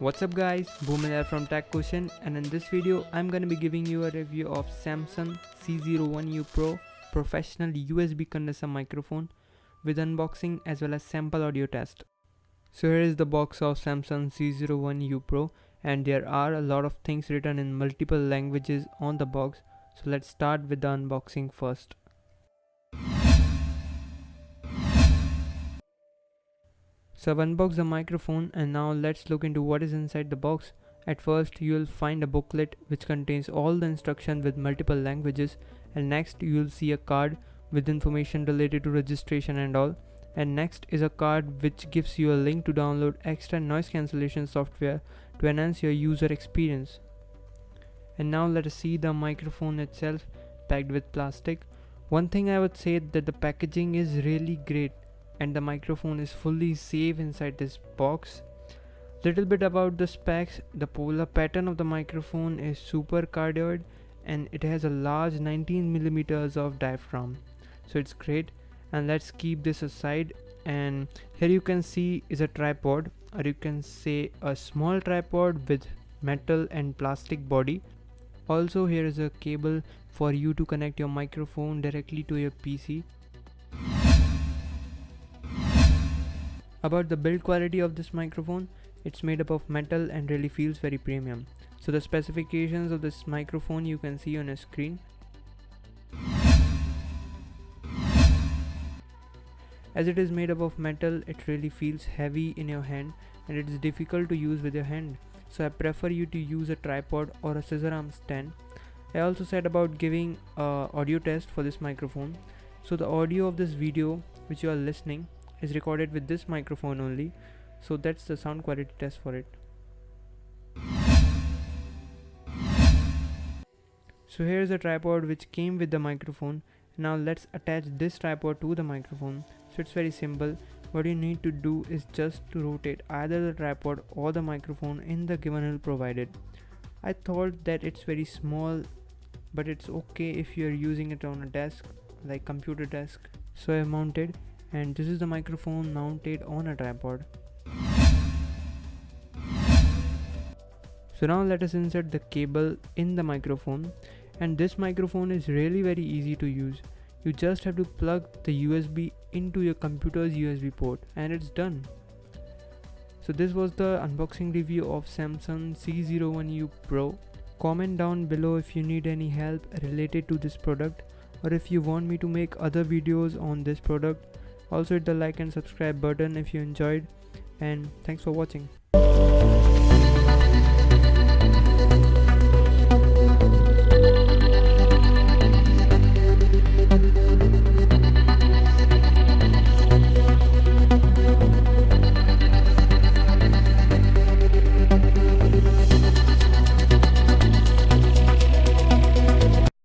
What's up guys, Boomer from Quotient, and in this video I'm gonna be giving you a review of Samson C01u Pro professional USB condenser microphone with unboxing as well as sample audio test. So here is the box of Samson C01u Pro, and there are a lot of things written in multiple languages on the box. So let's start with the unboxing first. So I've unboxed the microphone, and now let's look into what is inside the box. At first you'll find a booklet which contains all the instructions with multiple languages, and next you'll see a card with information related to registration and all, and next is a card which gives you a link to download extra noise cancellation software to enhance your user experience. And now let us see the microphone itself packed with plastic. One thing I would say that the packaging is really great and the microphone is fully safe inside this box. Little bit about the specs. The polar pattern of the microphone is super cardioid and it has a large 19mm of diaphragm, so it's great. And let's keep this aside, and here you can see is a tripod, or you can say a small tripod with metal and plastic body. Also here is a cable for you to connect your microphone directly to your PC. About the build quality of this microphone, it's made up of metal and really feels very premium. So the specifications of this microphone you can see on a screen. As it is made up of metal, it really feels heavy in your hand and it is difficult to use with your hand. So I prefer you to use a tripod or a scissor arm stand. I also said about giving a audio test for this microphone. So the audio of this video which you are listening is recorded with this microphone only, so that's the sound quality test for it. So here's a tripod which came with the microphone. Now let's attach this tripod to the microphone. So it's very simple. What you need to do is just to rotate either the tripod or the microphone in the given hole provided. I thought that it's very small, but it's okay if you're using it on a desk like computer desk. So I mounted, and this is the microphone mounted on a tripod. So now let us insert the cable in the microphone, and this microphone is really very easy to use. You just have to plug the USB into your computer's USB port and it's done. So this was the unboxing review of Samson C01u Pro. Comment down below if you need any help related to this product, or if you want me to make other videos on this product. Also hit the like and subscribe button if you enjoyed, and thanks for watching.